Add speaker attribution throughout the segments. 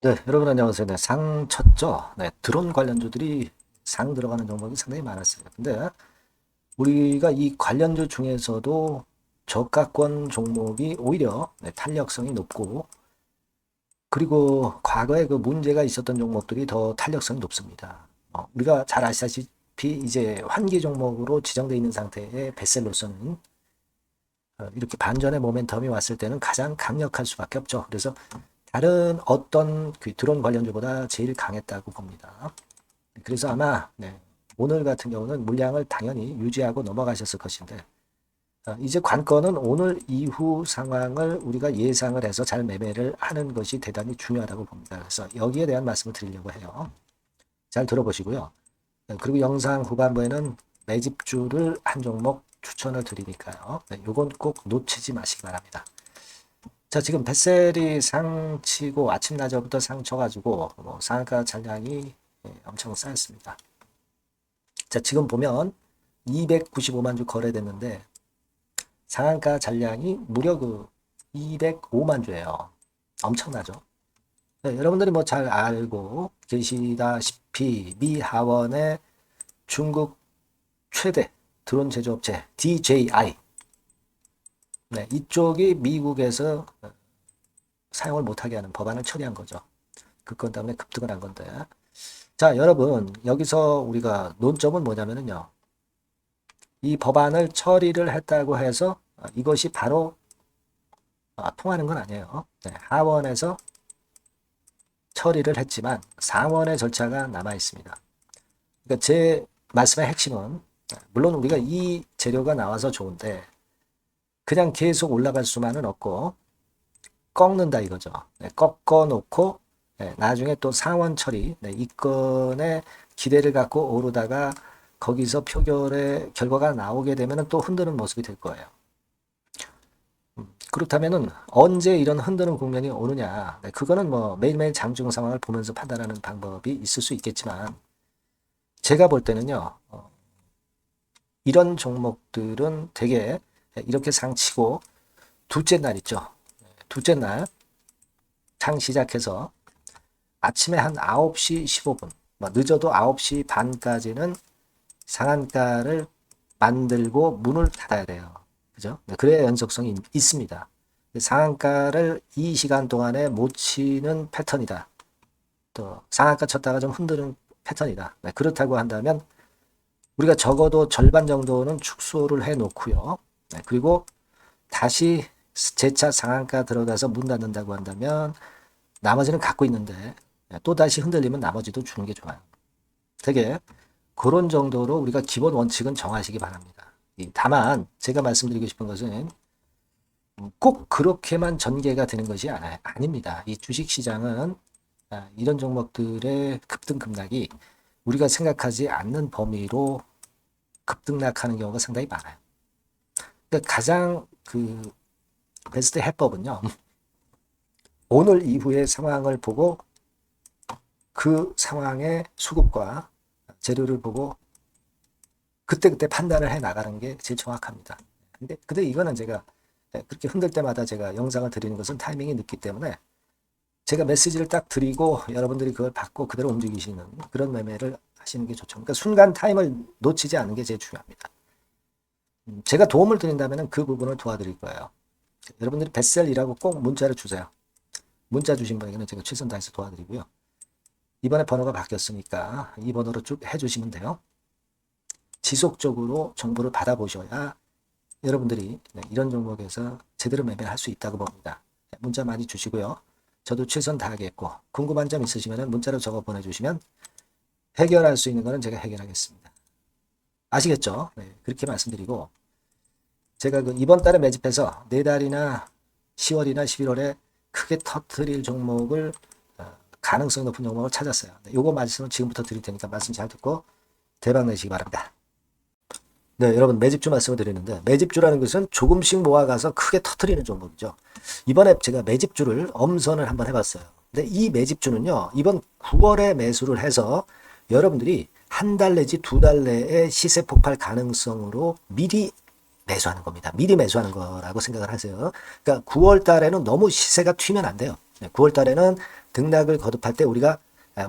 Speaker 1: 네, 여러분 안녕하세요. 네, 상 쳤죠? 네, 드론 관련주들이 상 들어가는 종목이 상당히 많았어요. 근데 우리가 이 관련주 중에서도 저가권 종목이 오히려 탄력성이 높고, 그리고 과거에 그 문제가 있었던 종목들이 더 탄력성이 높습니다. 우리가 잘 아시다시피 이제 환기 종목으로 지정되어 있는 상태의 베셀로서는 이렇게 반전의 모멘텀이 왔을 때는 가장 강력할 수밖에 없죠. 그래서 다른 어떤 그 드론 관련주보다 제일 강했다고 봅니다. 그래서 아마 오늘 같은 경우는 물량을 당연히 유지하고 넘어가셨을 것인데, 이제 관건은 오늘 이후 상황을 우리가 예상을 해서 잘 매매를 하는 것이 대단히 중요하다고 봅니다. 그래서 여기에 대한 말씀을 드리려고 해요. 잘 들어보시고요. 그리고 영상 후반부에는 매집주를 한 종목 추천을 드리니까요. 요건 꼭 놓치지 마시기 바랍니다. 자, 지금 뱃셀이 상치고 아침 낮에부터 상쳐가지고 상한가 잔량이 엄청 쌓였습니다. 자, 지금 보면 295만 주 거래됐는데 상한가 잔량이 무려 그 205만 주예요. 엄청나죠? 네, 여러분들이 뭐 잘 알고 계시다시피 미 하원의 중국 최대 드론 제조업체 DJI, 네, 이쪽이 미국에서 사용을 못하게 하는 법안을 처리한 거죠. 그 건 때문에 급등을 한 건데. 자, 여러분, 여기서 우리가 논점은 뭐냐면요. 이 법안을 처리를 했다고 해서 이것이 바로 통하는 건 아니에요. 네, 하원에서 처리를 했지만 상원의 절차가 남아 있습니다. 그러니까 제 말씀의 핵심은 물론 우리가 이 재료가 나와서 좋은데 그냥 계속 올라갈 수만은 없고 꺾는다 이거죠. 네, 꺾어 놓고 나중에 또 상원 처리, 이 건에 기대를 갖고 오르다가 거기서 표결의 결과가 나오게 되면 또 흔드는 모습이 될 거예요. 그렇다면은 언제 이런 흔드는 국면이 오느냐? 그거는 뭐 매일매일 장중 상황을 보면서 판단하는 방법이 있을 수 있겠지만 제가 볼 때는요. 이런 종목들은 되게 이렇게 상치고 둘째 날 있죠. 둘째 날 장 시작해서 아침에 한 9시 15분, 뭐 늦어도 9시 반까지는 상한가를 만들고 문을 닫아야 돼요. 그죠? 그래야 연속성이 있습니다. 상한가를 이 시간 동안에 못 치는 패턴이다. 또 상한가 쳤다가 좀 흔드는 패턴이다. 그렇다고 한다면 우리가 적어도 절반 정도는 축소를 해 놓고요. 그리고 다시 재차 상한가 들어가서 문 닫는다고 한다면 나머지는 갖고 있는데 또 다시 흔들리면 나머지도 주는 게 좋아요. 되게 그런 정도로 우리가 기본 원칙은 정하시기 바랍니다. 다만 제가 말씀드리고 싶은 것은 꼭 그렇게만 전개가 되는 것이 아닙니다. 이 주식시장은 이런 종목들의 급등 급락이 우리가 생각하지 않는 범위로 급등락하는 경우가 상당히 많아요. 그러니까 가장 그 베스트 해법은요. 오늘 이후의 상황을 보고 그 상황의 수급과 재료를 보고 그때그때 판단을 해 나가는 게 제일 정확합니다. 근데 이거는 제가 그렇게 흔들 때마다 제가 영상을 드리는 것은 타이밍이 늦기 때문에 제가 메시지를 딱 드리고 여러분들이 그걸 받고 그대로 움직이시는 그런 매매를 하시는 게 좋죠. 그러니까 순간 타임을 놓치지 않는 게 제일 중요합니다. 제가 도움을 드린다면 그 부분을 도와드릴 거예요. 여러분들이 뱃셀이라고 꼭 문자를 주세요. 문자 주신 분에게는 제가 최선 다해서 도와드리고요. 이번에 번호가 바뀌었으니까 이 번호로 쭉 해주시면 돼요. 지속적으로 정보를 받아보셔야 여러분들이 이런 종목에서 제대로 매매를 할 수 있다고 봅니다. 문자 많이 주시고요. 저도 최선 다하겠고 궁금한 점 있으시면 문자로 적어 보내주시면 해결할 수 있는 거는 제가 해결하겠습니다. 아시겠죠? 네, 그렇게 말씀드리고 제가 그 이번 달에 매집해서 내달이나 10월이나 11월에 크게 터트릴 종목을 가능성 높은 종목을 찾았어요. 요거 말씀을 지금부터 드릴 테니까 말씀 잘 듣고 대박 내시기 바랍니다. 네, 여러분 매집주 말씀을 드리는데 매집주라는 것은 조금씩 모아가서 크게 터트리는 종목이죠. 이번에 제가 매집주를 엄선을 한번 해봤어요. 근데 이 매집주는요. 이번 9월에 매수를 해서 여러분들이 한 달 내지 두 달 내에 시세 폭발 가능성으로 미리 매수하는 겁니다. 미리 매수하는 거라고 생각을 하세요. 그러니까 9월 달에는 너무 시세가 튀면 안 돼요. 9월 달에는 등락을 거듭할 때 우리가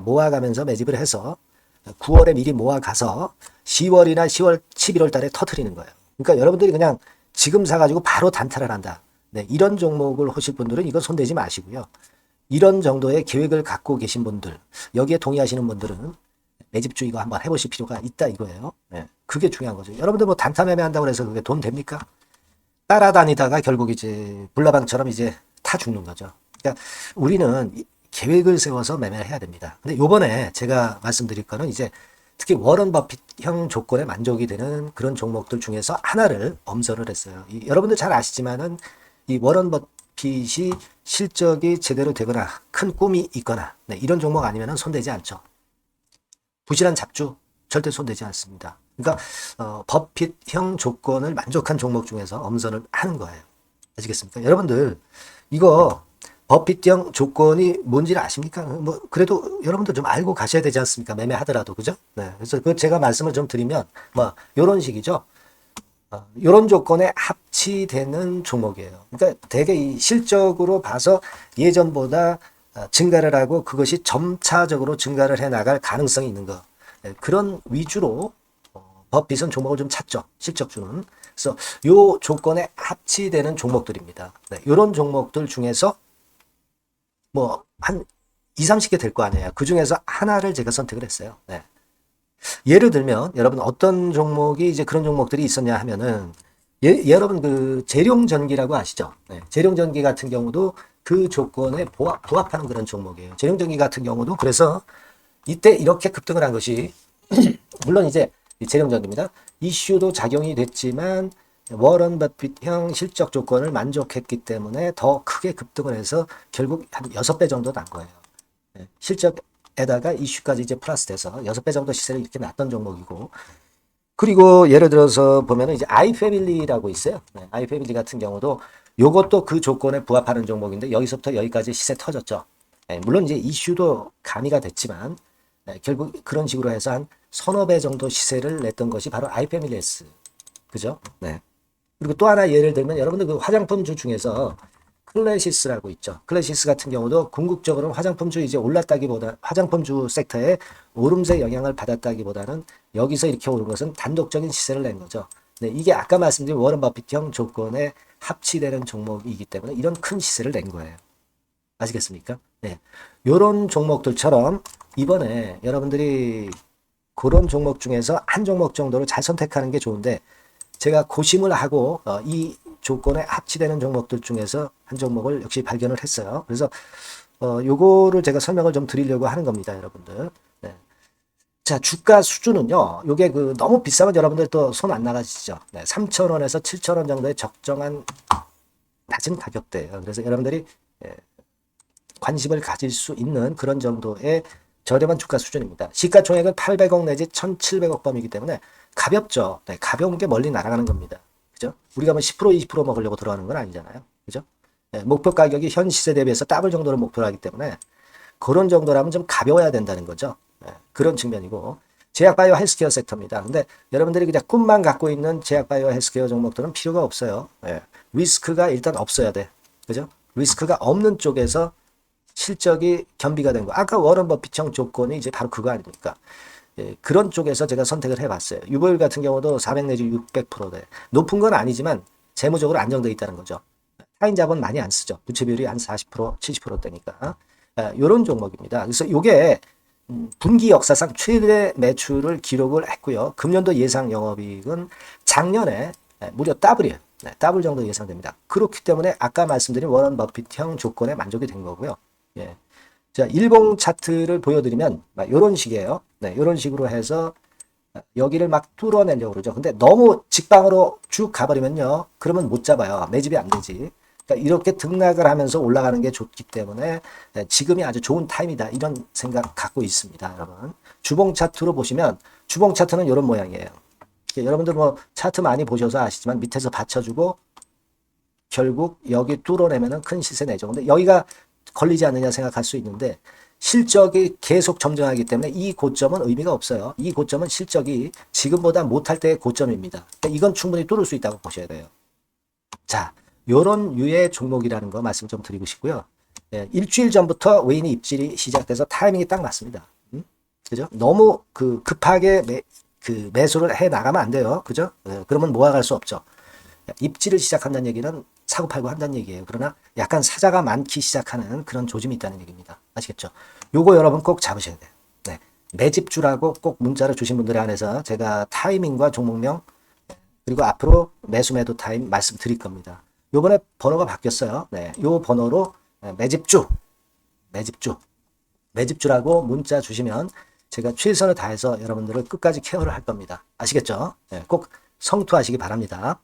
Speaker 1: 모아가면서 매집을 해서 9월에 미리 모아가서 10월이나 10월, 11월 달에 터트리는 거예요. 그러니까 여러분들이 그냥 지금 사가지고 바로 단타를 한다. 네, 이런 종목을 하실 분들은 이거 손대지 마시고요. 이런 정도의 계획을 갖고 계신 분들, 여기에 동의하시는 분들은 매집주 이거 한번 해보실 필요가 있다 이거예요. 네, 그게 중요한 거죠. 여러분들 뭐 단타 매매한다고 해서 그게 돈 됩니까? 따라다니다가 결국 이제 불나방처럼 이제 타 죽는 거죠. 그러니까 우리는 계획을 세워서 매매를 해야 됩니다. 근데 요번에 제가 말씀드릴 거는 이제 특히 워런 버핏형 조건에 만족이 되는 그런 종목들 중에서 하나를 엄선을 했어요. 여러분들 잘 아시지만은 이 워런 버핏이 실적이 제대로 되거나 큰 꿈이 있거나 네, 이런 종목 아니면은 손대지 않죠. 부실한 잡주 절대 손대지 않습니다. 그러니까 버핏형 조건을 만족한 종목 중에서 엄선을 하는 거예요. 아시겠습니까? 여러분들 이거 버핏형 조건이 뭔지를 아십니까? 뭐 그래도 여러분들 좀 알고 가셔야 되지 않습니까? 매매하더라도 그죠? 네. 그래서 그 제가 말씀을 좀 드리면 뭐 이런 식이죠. 이런 조건에 합치되는 종목이에요. 그러니까 되게 이 실적으로 봐서 예전보다 증가를 하고 그것이 점차적으로 증가를 해 나갈 가능성이 있는 거. 네. 그런 위주로 버핏은 종목을 좀 찾죠. 실적주는. 그래서 요 조건에 합치되는 종목들입니다. 네. 이런 종목들 중에서 뭐 한 2, 30개 될 거 아니에요. 그 중에서 하나를 제가 선택을 했어요. 네. 예를 들면 여러분 어떤 종목이 이제 그런 종목들이 있었냐 하면은 여러분 그 재룡전기라고 아시죠? 네. 재룡전기 같은 경우도 그 조건에 부합하는 그런 종목이에요. 재룡전기 같은 경우도 그래서 이때 이렇게 급등을 한 것이 물론 이제 재룡전기입니다. 이슈도 작용이 됐지만 워런 버핏형 실적 조건을 만족했기 때문에 더 크게 급등을 해서 결국 한 6배 정도 난 거예요. 실적에다가 이슈까지 이제 플러스 돼서 6배 정도 시세를 이렇게 놨던 종목이고, 그리고 예를 들어서 보면은 이제 아이패밀리라고 있어요. 네, 아이패밀리 같은 경우도 요것도 그 조건에 부합하는 종목인데 여기서부터 여기까지 시세 터졌죠. 네, 물론 이제 이슈도 가미가 됐지만 결국 그런 식으로 해서 한 서너 배 정도 시세를 냈던 것이 바로 아이패밀리스. 그죠? 네. 그리고 또 하나 예를 들면 여러분들 그 화장품주 중에서 클래시스라고 있죠. 클래시스 같은 경우도 궁극적으로는 화장품주 이제 올랐다기보다 화장품주 섹터에 오름세 영향을 받았다기보다는 여기서 이렇게 오른 것은 단독적인 시세를 낸 거죠. 네, 이게 아까 말씀드린 워런 버핏형 조건에 합치되는 종목이기 때문에 이런 큰 시세를 낸 거예요. 아시겠습니까? 네. 요런 종목들처럼 이번에 여러분들이 그런 종목 중에서 한 종목 정도를 잘 선택하는 게 좋은데 제가 고심을 하고 이 조건에 합치되는 종목들 중에서 한 종목을 역시 발견을 했어요. 그래서 요거를 제가 설명을 좀 드리려고 하는 겁니다, 여러분들. 네. 자, 주가 수준은요. 요게 그 너무 비싸면 여러분들 또 손 안 나가시죠. 네, 3,000원에서 7,000원 정도의 적정한 낮은 가격대예요. 그래서 여러분들이 관심을 가질 수 있는 그런 정도의 저렴한 주가 수준입니다. 시가총액은 800억 내지 1,700억 범이기 때문에 가볍죠. 네, 가벼운 게 멀리 날아가는 겁니다. 그죠? 우리가 뭐 10%, 20% 먹으려고 들어가는 건 아니잖아요. 그죠? 네, 목표 가격이 현 시세 대비해서 더블 정도를 목표로 하기 때문에 그런 정도라면 좀 가벼워야 된다는 거죠. 네, 그런 측면이고 제약바이오 헬스케어 섹터입니다. 근데 여러분들이 그냥 꿈만 갖고 있는 제약바이오 헬스케어 종목들은 필요가 없어요. 네, 리스크가 일단 없어야 돼. 그죠? 리스크가 없는 쪽에서 실적이 겸비가 된 거. 아까 워런 버핏형 조건이 이제 바로 그거 아닙니까? 예, 그런 쪽에서 제가 선택을 해봤어요. 유보율 같은 경우도 400 내지 600%대. 높은 건 아니지만 재무적으로 안정되어 있다는 거죠. 타인 자본 많이 안 쓰죠. 부채 비율이 한 40%, 70%대니까. 이런 종목입니다. 그래서 이게 분기 역사상 최대 매출을 기록을 했고요. 금년도 예상 영업이익은 작년에 무려 더블이에요. 네, 더블 정도 예상됩니다. 그렇기 때문에 아까 말씀드린 워런 버핏형 조건에 만족이 된 거고요. 예. 자, 일봉 차트를 보여드리면 이런 식이에요. 네, 이런 식으로 해서 여기를 막 뚫어내려고 그러죠. 근데 너무 직방으로 쭉 가버리면요. 그러면 못 잡아요. 매집이 안 되지. 그러니까 이렇게 등락을 하면서 올라가는 게 좋기 때문에 지금이 아주 좋은 타임이다. 이런 생각 갖고 있습니다. 여러분. 주봉 차트로 보시면 주봉 차트는 이런 모양이에요. 여러분들 뭐 차트 많이 보셔서 아시지만 밑에서 받쳐주고 결국 여기 뚫어내면은 큰 시세 내죠. 근데 여기가 걸리지 않느냐 생각할 수 있는데 실적이 계속 점증하기 때문에 이 고점은 의미가 없어요. 이 고점은 실적이 지금보다 못할 때의 고점입니다. 그러니까 이건 충분히 뚫을 수 있다고 보셔야 돼요. 자, 요런 유의 종목이라는 거 말씀 좀 드리고 싶고요. 일주일 전부터 외인의 입질이 시작돼서 타이밍이 딱 맞습니다. 그죠? 너무 급하게 매수를 해 나가면 안 돼요. 그죠? 그러면 모아갈 수 없죠. 입질을 시작한다는 얘기는 사고 팔고 한다는 얘기예요. 그러나 약간 사자가 많기 시작하는 그런 조짐이 있다는 얘기입니다. 아시겠죠? 요거 여러분 꼭 잡으셔야 돼요. 네. 매집주라고 꼭 문자를 주신 분들에 한해서 제가 타이밍과 종목명 그리고 앞으로 매수 매도 타임 말씀드릴 겁니다. 요번에 번호가 바뀌었어요. 네. 요 번호로 매집주라고 문자 주시면 제가 최선을 다해서 여러분들을 끝까지 케어를 할 겁니다. 아시겠죠? 네. 꼭 성투하시기 바랍니다.